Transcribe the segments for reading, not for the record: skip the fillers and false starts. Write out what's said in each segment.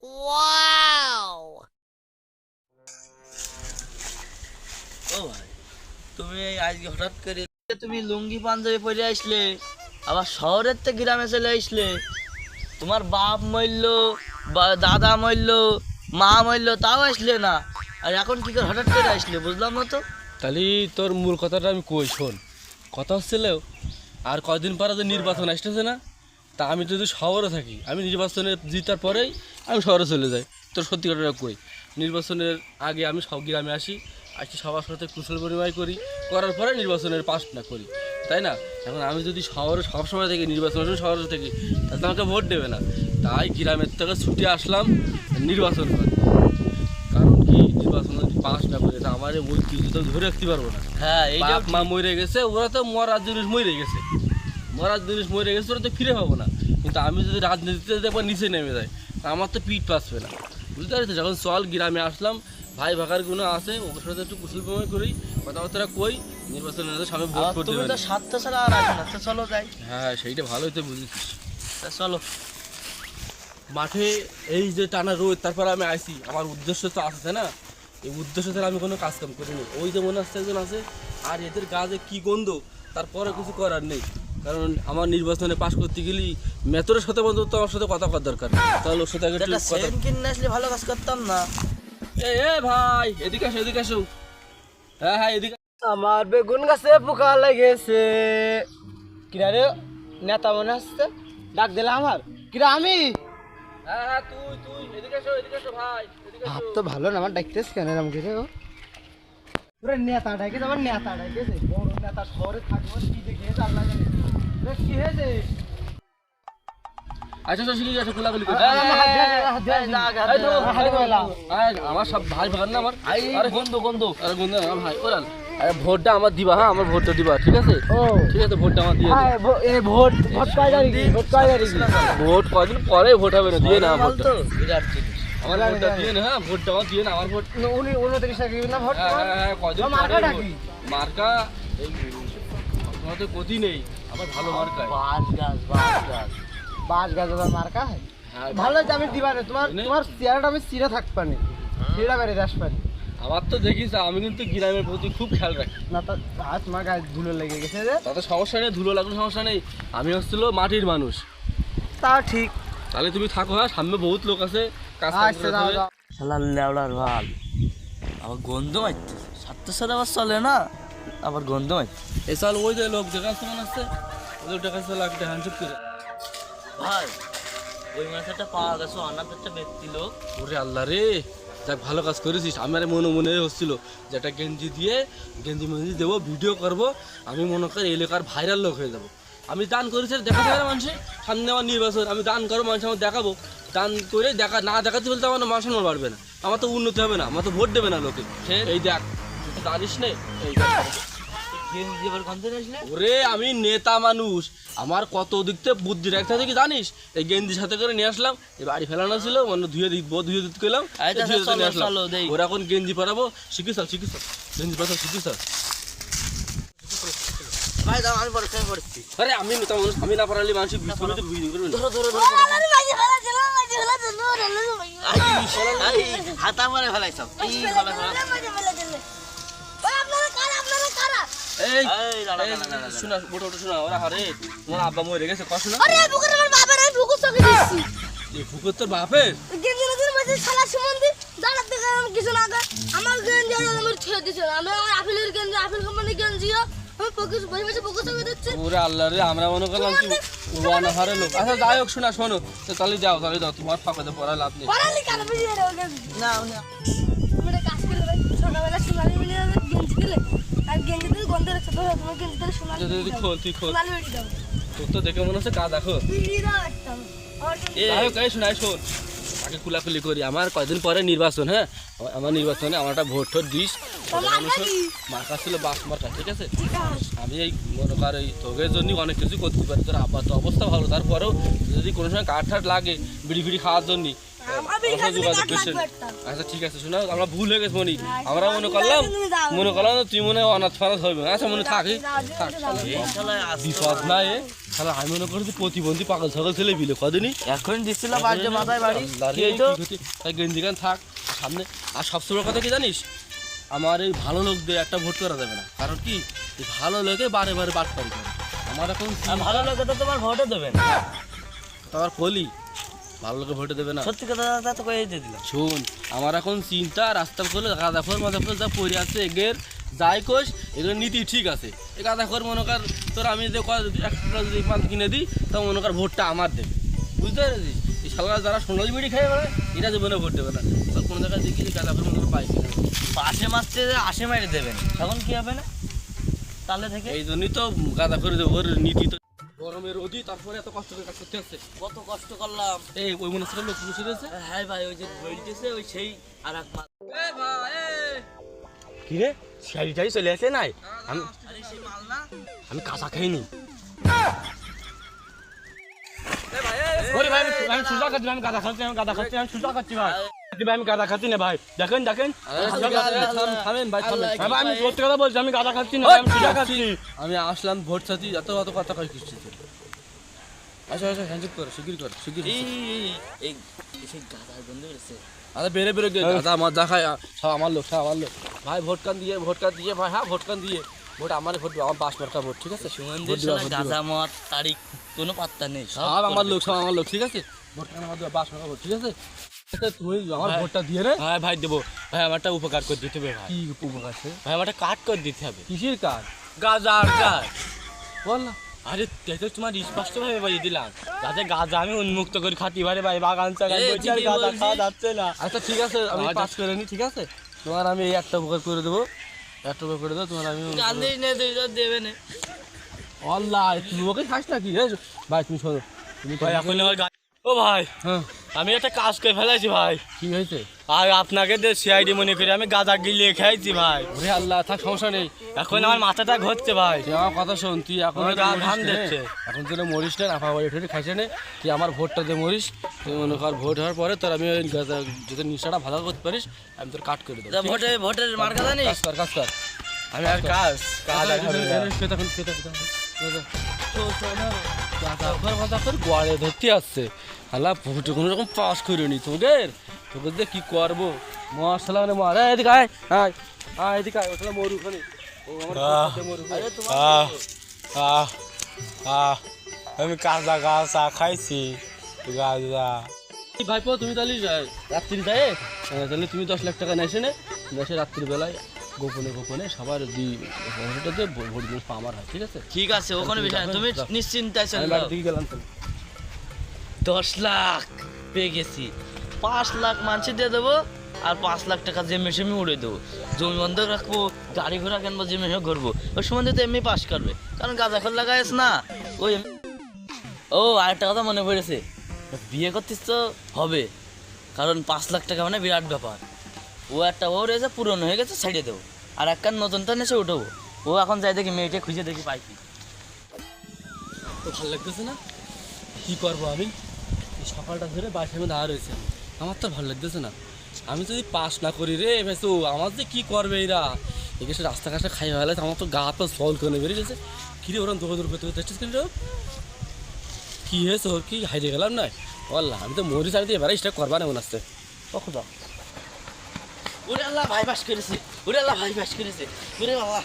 Wow! ও ভাই, তুমি আজকে হঠাৎ করে তুমি লুঙ্গি পাঞ্জাবি পরে আসলে, আবার শহরের থেকে গ্রামে চলে আসলে। তোমার বাপ মরল বা দাদা মরল, মা মরল, তাও আসলে না, আর এখন কি করে হঠাৎ করে আসলে বুঝলাম না তো। তাহলে তোর মূল কথাটা আমি কই শোন। কথা হচ্ছিল আর কয়দিন পরে যে নির্বাচন আসতেছে না, তা আমি যদি শহরে থাকি, আমি নির্বাচনে জিতার পরেই আমি শহরে চলে যাই। তোর সত্যি কথাটা কই, নির্বাচনের আগে আমি সব গ্রামে আসি সবার সাথে কুশল বিনিময় করি, করার পরে নির্বাচনের পাস না করি, তাই না? এখন আমি যদি শহরে সবসময় থেকে নির্বাচনের শহরে থেকে, তাহলে তো আমাকে ভোট দেবে না। তাই গ্রামের থেকে ছুটে আসলাম নির্বাচন করে। কারণ কি, নির্বাচন যদি পাস না করে তা আমার ওই কিছু তো ধরে রাখতে পারবো না। হ্যাঁ, এইটা বাপ মা মরে গেছে, ওরা তো মরার জিনিস মরে গেছে, মরার জিনিস মরে গেছে, ওরা তো ফিরে পাবো না। কিন্তু আমি যদি রাজনীতিতে দেখবো নিচে নেমে যাই, তা আমার তো পিঠ পাসবে না, বুঝতে পারছি? যখন চল গ্রামে আসলাম, ভাই ভাগার গুলো আছে, ওর সাথে একটু কুশল বিনিময় করি, কথাবার্তা কই, নির্বাচনের সামনে ভোট করতে তুমি পারি। তো স্বার্থ ছাড়া আর আসো না, তো চলো যাই। হ্যাঁ, সেইটা ভালোই তো বুঝেছিস। তা চলো। মাঠে এই যে টানা রোদ, তারপর আমি আইছি, আমার উদ্দেশ্য তো আছে না? এই উদ্দেশ্য ছাড়া আমি কোনো কাজ কাম করিনি। ওই যে মনে হচ্ছে একজন আছে, আর এদের গাছে কি গন্ধ, তারপরে কিছু করার নেই। কারণ আমার নির্বাচনে পাশ করতে গেলে মেতরের সাথে বন্ধু তো আমার সাথে কথা করার দরকার, তাহলে ওর সাথে আগে একটু একটা কথা। সেন কিনে আসলে ভালো কাজ করতাম না। এ ভাই, এদিকে আসো, এদিকে আসো। হ্যাঁ হ্যাঁ, এদিকে। আমার বেগুন গাছে পোকা লেগেছে। কিরা রে, নেতা মনে আসছে, ডাক দিলে আমার। কিরা আমি? হ্যাঁ হ্যাঁ, তুই তুই এদিকে আসো, এদিকে আসো ভাই, এদিকে আসো। ভাব তো ভালো না, আমার ডাকতেছ কেন আমাকে রে? ও পুরো নেতা ডাকে, আমার নেতা ডাকেছে, বড় নেতা শহরে থাকবো, কি দেখে আল্লাহ জানে। রে, কি হয়েছে? আচ্ছা আচ্ছা, ঠিক আছে, খোলাখুলি করি। আমার সব ভাই ভাগার না আমার। আরে বন্ধু বন্ধু, আরে বন্ধু আমার ভাই ওরাল। আরে ভোটটা আমার দিবা, হ্যাঁ আমার ভোটটা দিবা, ঠিক আছে? ও ঠিক আছে, ভোটটা আমার দিয়ে দিও। ভোট ভোট কয় তারিখে? ভোট কয় তারিখে? ভোট কদিন পরে ভোট হবে না, দিয়ে না আমার মাল ভোটটা। তো বিরাট জিনিস। আমার ভোটটা দিয়ে না, হ্যাঁ ভোটটা আমার দিয়ে না, আমার ভোট। 29 তারিখে না ভোট? হ্যাঁ হ্যাঁ হ্যাঁ, কদিন তো মার্কা পরে ডাকি? ভোট। মার্কা এই তোমার তো গতি নেই, আমার ভালো মার্কায়। বাঁশ গাছ, বাঁশ গাছ। বাস গাছ আবার মার্কা হয়? হ্যাঁ, ভালো হয়েছে আমি দিবারে, তোমার এনে? তোমার চেহারাটা আমি চিরা থাকবানি, চিরা বেড়ে আসবানি। আমার তো দেখিস আমি কিন্তু গ্রামের প্রতি খুব খেয়াল রাখি। না তো হাত মা গায়ে ধুলো লেগে গেছে রে। তাতে সমস্যা নেই, ধুলো লাগুন সমস্যা নেই, আমি হচ্ছিল মাটির মানুষ। তা ঠিক তাহলে তুমি থাকো, হ্যাঁ সামনে বহুত লোক আছে, কাজ কাম আচ্ছা, করতে দাও হবে। দাও। শালার লেওড়ার ভাল, আবার গন্ধ মারছে। স্বার্থের সাথে আবার চলে না, আবার গন্ধ মারছে। এই সাল ওই যে লোক দেখা আসতে মনে আসছে, ওই লোকটা কাছে লাগতে হ্যান্ডশেক করে। ভাই, ওই মাছটা পাওয়া গেছে, অনাথ একটা ব্যক্তি লোক। ওরে আল্লাহ রে, যাক ভালো কাজ করেছিস। আমার মনে মনে হচ্ছিল যে একটা গেঞ্জি দিয়ে গেঞ্জি মেঞ্জি দেবো, ভিডিও করব, আমি মনে করি এলাকার ভাইরাল লোক হয়ে যাবো। আমি দান করেছি, দেখাতে পারে মানুষের সামনে আমার নির্বাচন, আমি দান করবো, মানুষ আমার দেখাবো। দান করে দেখা না দেখাতে বলতে আমার মানুষ আমার বাড়বে না, আমার তো উন্নতি হবে না, আমার তো ভোট দেবে না লোকে। এই দেখ, তুই তো জানিস নে, এই দেখ। গেঞ্জি আবার গন্ধ আসলে ওরে আমি নেতা মানুষ, আমার কত দিক থেকে বুদ্ধি রাখতে হবে কি জানিস? এই গেঞ্জি সাথে করে নিয়ে আসলাম, এই বাড়ি ফেলানো ছিল, মানে ধুয়ে দিব, ধুয়ে দিতে গেলাম, আচ্ছা, ধুয়ে দিতে চলো, নিয়ে আসলাম। চলো, দেই। ওরা এখন গেঞ্জি পরাবো, শিখিস গেঞ্জি পরা শিখিস। ভাই দাও, আমি পরে পড়ছি। আরে আমি নেতা মানুষ, আমি না পারালে মানুষ বিস্কুট বুঝি করবে না। ধরো ধরো ধরো। হাতা মারে ফেলাইছ, এই ফেলা ফেলা। এই এই দাঁড়া, দাঁড়া, দাঁড়া, দাঁড়া। শোনা, মোটা শোনা, ওরা হারে তোমার আব্বা মরে গেছে, কষ্ট না? এই ফুকুর তোর বাপের? ওরে আল্লাহ রে, আমরা মনে করলাম কি হারে লোক। আচ্ছা যাই হোক, শোনা শোনো, তো তাহলে যাও, তাহলে যাও, তোমার ফাঁকাতে পড়া লাভ নেই। না, না। যদি খোল, তুই খোল, তোর তো দেখে মনে হচ্ছে কাজ দেখো। যাই হোক, এই শোনাই শোন, তাকে খুলাখুলি করি। আমার কয়দিন পরে নির্বাচন, হ্যাঁ আমার নির্বাচনে আমার একটা ভোট টোট দিস। মার্কা ছিল বাস মার্কা, ঠিক আছে? আমি এই মনে কর এই তোগের জন্য অনেক কিছু করতে পারি, তোর আব্বা তো অবস্থা ভালো, তারপরেও যদি কোনো সময় কাঠ ঠাট লাগে বিড়ি ফিড়ি খাওয়ার জন্য, আমার যোগাযোগ করছেন। আচ্ছা ঠিক আছে, শোনো আমরা ভুল হয়ে গেছে মনি, আমরা মনে করলাম না তুই মনে হয় অনাথ ফানাথ হইবে। আচ্ছা মনে থাকি থাক, এই শালায় বিপদ নাই তাহলে আমি মনে করছি প্রতিবন্ধী পাগল ছাগল ছেলে বিলে কদিনই এখন দিছিল বাড়িতে মাথায় বাড়ি কি হইতো? গেঞ্জি গান থাক সামনে। আর সবচেয়ে বড় কথা কি জানিস, আমার এই ভালো লোকদের একটা ভোট করা যাবে না, কারণ কি এই ভালো লোকে বারে বারে বাট পারি করে। আমার এখন আর ভালো লোকে তো তোমার ভোটও দেবে না। তোমার কলি ভালো লোকে ভোটে দেবে না। সত্যি কথা তো কয়ে দিয়ে দিলাম। শোন আমার এখন চিন্তা রাস্তা করলে গাঁদাখোর মাদাখোর যা পড়ে আছে এগের যাই কোষ এগুলো নীতি ঠিক আছে। এই গাঁদাখোর মনে কর তোর আমি যে একটা যদি মাল কিনে দিই তা মনে কর ভোটটা আমার দেবে, বুঝতে পেরেছিস? এই শালা যারা সোনালি বিড়ি খাই বেড়ায় এরা জীবনে ভোট দেবে না। কোনো জায়গায় দেখি যে গাঁদাখোর মনে কর পাই কিনা পাশে মারতে আসে মারি দেবেন, তখন কি হবে না? তাহলে থেকে এই জন্যই তো গাঁদাখোর ওর নীতি তো গরমের রোদি, তারপরে এত কষ্ট করে কাজ করতে হচ্ছে। কত কষ্ট করলাম। এই ওই মনে হচ্ছে লোক বসে রয়েছে। হ্যাঁ ভাই, ওই যে বলতেছে ওই সেই আর এক মাল। কি রে শাড়িটাই চলে আসে নাই? আরে সেই মাল না? আমি কাঁচা খাইনি। ওরে ভাই আমি সুজা খাচ্ছি, আমি গাঁদা খাচ্ছি, আমি সুজা খাচ্ছি ভাই। ভাই আমি গাঁদা খাচ্ছি না ভাই, দেখেন থামেন ভাই থামেন। ভাই আমি সত্যি কথা বলছি, আমি গাঁদা খাচ্ছি না, আমি সুজা খাচ্ছি। আমি আসলাম ভোট চাচ্ছি, এত অত কথা কয় কিসছে? আচ্ছা আচ্ছা হ্যান্ডশেক কর, শিগগির কর, শিগগির। এই সেই গাদার বন্ধ করেছে। আরে বেরে বেরে গাদা মজা খায়, সব আমার লোক, সব আমার লোক ভাই। ভোট কান দিয়ে ভাই, হ্যাঁ ভোট কান দিয়ে ভোট আমার ভোট, আমার 5 মার্কা ভোট, ঠিক আছে? সুমন্দির শালা গাঁজা মদ তারিখ কোনো পাত্তা নেই, সব আমার লোক, সব আমার লোক, ঠিক আছে? ভোট কান আমার 5 মার্কা ভোট, ঠিক আছে? তুই আমার ভোটটা দিয়ে রে। হ্যাঁ ভাই দেবো ভাই, আমার একটা উপকার করে দিতে হবে ভাই। কি উপকার আছে ভাই আমার একটা কাট করে দিতে হবে। কিসের কাজ? গাজার কাজ। বল না। আরে দেখো তোমার স্পষ্ট ভাবে বলে দিলাম, যাতে গাজা আমি উন্মুক্ত করে খাতি পারে ভাই, বাগান চাগান এই, করছি আর ঠিকই গাজা বলছিস। খাওয়া যাচ্ছে না। আচ্ছা ঠিক আছে, আমি পাস করে নি, ঠিক আছে? তোমার আমি এই একটা উপকার করে দেবো, একটা উপকার করে দেবো তোমার আমি। গান্ধী নে দেবে না। আল্লাহ তুমি ওকে খাস নাকি? ভাই তুমি শোনো, তুমি ভাই এখন আমার ও ভাই হ্যাঁ আমি একটা কাজ করে ফেলেছি ভাই, কি হয়েছে? আর আপনাকে সিআইডি মনে করে আমি গাঁজা গিলিয়ে খাইছি ভাই। ওরে আল্লাহ, থাক সমস্যা নেই। এখন আমার মাথাটা ঘুরছে ভাই। তুই আমার কথা শোন, তুই এখন আমার গা ঘাম দিচ্ছে। এখন তুই মরিস না, আপা বাড়ি ঠেটে খাইছে না, তুই আমার ভোটটা দিয়ে মরিস। তুই মনে কর ভোট হওয়ার পরে তোর আমি ওই যদি নিশাটা ভালো করতে পারিস আমি তোর কাট করে দেবো। তা ভোটের মার্কা জানিস? কাজ কর, কাজ কর। আমি আর কাজ আর হবে না। গোয়ালে ধরতে আসছে আল্লাহ, ভোটে কোনো রকম পাস করিনি তোদের, তোদের দিয়ে কি করবো? মশলা মানে মার এদিকে আয়, আয় আয় এদিকে আয়, ওখানে মরু ওখানে। ও আমার ভোটটাতে মরু। আরে তোমার আমি কাঁচা গাছা খাইছি গাঁজা। এই ভাইপো তুমি তাহলে রাত্রি যায়, তাহলে তুমি 10 লাখ টাকা নেছে না, নেছে রাত্রিবেলায় গোপনে গোপনে সবার ভোটটাতে ভোট জিনিস আমার হয়, ঠিক আছে? ঠিক আছে, ওখানে বিষয় না, তুমি নিশ্চিন্তায় চলে আমি যাও। বাড়ির দিকে গেলাম তো। 10 লাখ পেয়ে গেছি, 5 লাখ মানুষে দিয়ে দেবো, আর 5 লাখ টাকা জেমে সেমে উড়ে দেবো। জমি বন্ধক রাখবো, গাড়ি ঘোড়া কিনবো, জেমে ঘুরবো। ওই সম্বন্ধে তো এমনি পাস করবে, কারণ গাঁজা খোল লাগাইস না ওই। ও আরেকটা কথা মনে পড়েছে, বিয়ে করতিস তো হবে, কারণ 5 লাখ টাকা মানে বিরাট ব্যাপার। ও একটা ও রয়েছে পুরনো হয়ে গেছে, ছেড়ে দেবো, আর একটা নতুনটা নেছে উঠবো। ও এখন যাই দেখি মেয়েটা খুঁজে দেখি পাই কি। তো ভালো লাগতেছে না, কি করবো আমি? এই সকালটা ধরে বাসায় দাঁড়া রয়েছে, আমার তো ভালো লাগতেছে না। আমি যদি পাস না করি রে ভেসু, আমার যে কি করবে এরা? এসে রাস্তাঘাটে খাই হলে আমার তো গা তো জল করে বেরিয়ে গেছে। কিরে ওরম দৌড় দৌড় করতে করতে কেন? কি হয়েছে ওর? কি হাইরে গেলাম না বললাম, আমি তো মরি চাই এবারে স্টার্ট করবা না মনে আসছে। কখন দাও? ওরে আল্লাহ, ভাই বাস করেছে, ওরে আল্লাহ ভাই বাস করেছে, ওরে বাবা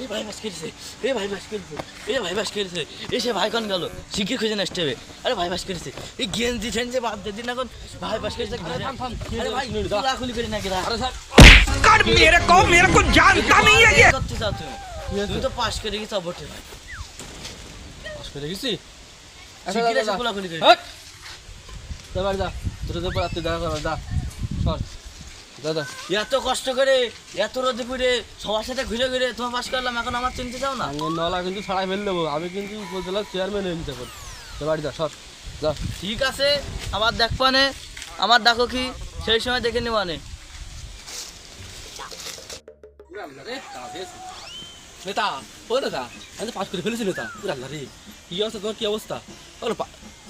এই ভাই বাস করেছে, এ ভাই বাস করেছে, এ ভাই বাস করেছে, এসে ভাই কোন গেল? শিখে খুঁজে নষ্ট হবে। আরে ভাই বাস করেছে, এই গেঞ্জি ঠেঞ্জে বাদ দিয়ে দিন এখন। ভাই বাস করেছে, আরে ভাই খোলাখুলি করি নাকি? আরে স্যার मेरे को जानता नहीं है ये। করতে চাও তুমি? তুমি তো পাস করে গেছো ভোটে ভাই, পাস করে গেছি। শিখে এসে খোলাখুলি করি। যা বাড়ি যা, তোর তো রাত্রে দেখা করবে, যা সর দাদা। এত কষ্ট করে এত রোদে পুড়ে সবার সাথে ঘুরে ঘুরে তোমার পাস করলাম, এখন আমার চিনতে চাও না? আঙুল নলা কিন্তু ছাড়াই ফেলে দেবো আমি, কিন্তু উপজেলার চেয়ারম্যান হয়ে নিতে পারি। তো বাড়ি যা, সর যা। ঠিক আছে, আবার দেখবানে, আমার ডাকো কি সেই সময় দেখে নেবানে। নেতা ও নেতা, আমি তো পাস করে ফেলেছি নেতা। ওরে আল্লাহ রে, কি অবস্থা তোমার? কি অবস্থা?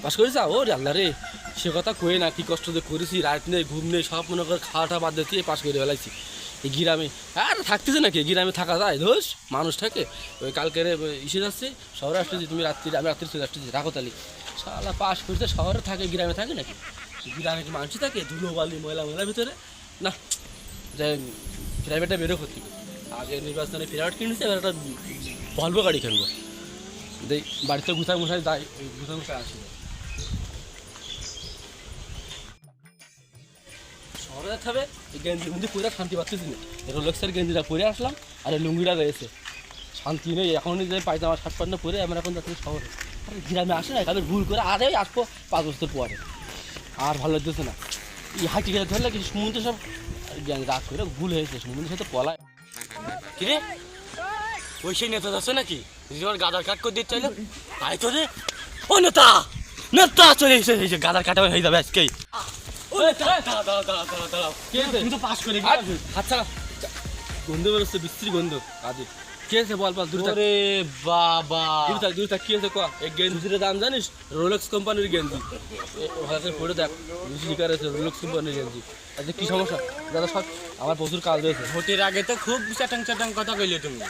পাস করেছা? ও রে আল্লাহ রে, সে কথা কয়ে না, কি কষ্ট যে করেছি, রাত নেই ঘুম নেই, সব মনে করে খাওয়াটা বাদ দিয়ে পাশ করে ফেলাইছি এই গ্রামে। আর থাকতেছে নাকি গ্রামে থাকা যায়? ধোস মানুষ থাকে। ওই কালকের এসে যাচ্ছে, শহরে আসতেছি, তুমি রাত্রি, আমি রাত্রি চলে আসতেছি, রাখো তালি। শালা পাশ করতে শহরে থাকে, গ্রামে থাকে নাকি? গ্রামে কি মানুষ থাকে? ধুলো বালি ময়লা ময়লার ভিতরে না, যাই প্রাইভেটটা বেরো করতে। আগে নির্বাচনে প্রাইভেট কিনেছে, এবার একটা ভলভো গাড়ি কিনবো। দেই বাড়িতে গুছাই মুছাই যাই, ওই গুছাই মুছাই আসি। শহরে যেতে হবে, এই গেঞ্জির মধ্যে পরে শান্তি পাচ্ছিস না। রোলেক্সের গেঞ্জিটা পরে আসলাম, আর এই লুঙ্গিটা রয়েছে, শান্তি নেই। এখনই যে পায়জামা শার্ট প্যান্ট পরে আমরা এখন যাচ্ছি শহরে। আর গ্রামে আসে না, তাদের ভুল করে আরে আসবো 5 বছর পরে, আর ভালো লাগতেছে না। এই হাঁটি গেলে ধরলে কিছু সমুদ্র সব রাত করে ভুল হয়েছে, সমুদ্রের সাথে পলায়। কিরে ওই সেই নেতা যাচ্ছে নাকি? তোমার গাদার কাট করে দিতে চাইলো, আয় তো রে। ও নেতা, নেতা চলে এসে, এই যে গাদার কাটা হয়ে যাবে আজকেই। তুমি তো পাস করে আচ্ছা, গন্ধ বেরোচ্ছে, বিশ্রী গন্ধ। কাজে কে আছে বল বল, দূর ওরে বাবা, দূর থাক, কি আছে ক? এই গেঞ্জির দাম জানিস? রোলেক্স কোম্পানির গেঞ্জি। ওখানে পড়ে দেখ, লিখার আছে রোলেক্স কোম্পানির গেঞ্জি। আচ্ছা কি সমস্যা দাদা? সব আমার প্রচুর কাজ রয়েছে। ভোটের আগে তো খুব চাটাং চাটাং কথা কইলে তুমি।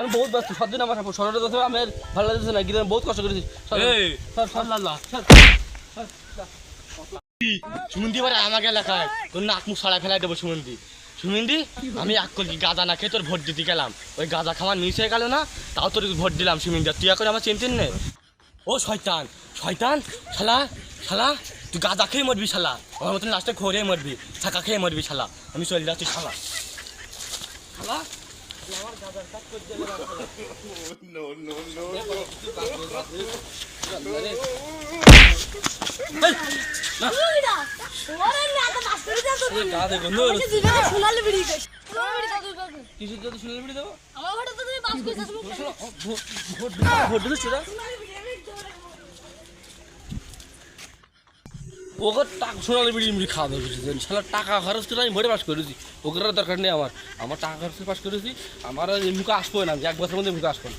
আমি বহুত ব্যস্ত, সবদিন আমার শরীরে যাচ্ছে, আমার ভালো লাগছে না, গিয়ে বহুত কষ্ট করেছি। সুমন্দি এবার আমাকে এলাকায় তোর নাক মুখ সরাই ফেলাই দেবো। সুমন্দি, সুমন্দি, আমি এক করি গাঁজা না খেয়ে তোর ভোট দিতে গেলাম, ওই গাঁজা খাওয়ার মিস হয়ে গেল না, তাও তোর ভোট দিলাম। সুমন্দি, তুই করে আমার চিনতেন নে? ও শয়তান, শয়তান, শালা, শালা, তুই গাঁজা খেয়ে মরবি শালা, আমার মতন লাস্টে ঘরে মরবি, ছাকা খেয়ে মরবি শালা। আমি চলে যাচ্ছি শালা, শালা। ওকে সোনালি বিড়ি খাওয়া দাওয়া করেছি, শালা টাকা খরচ করে আমি ভোটে পাস করেছি, ওকে দরকার নেই আমার। আমার টাকা খরচ পাস করেছি, আমার মুখে আসবো না, আমি 1 বছরের মধ্যে মুখে আসবো না।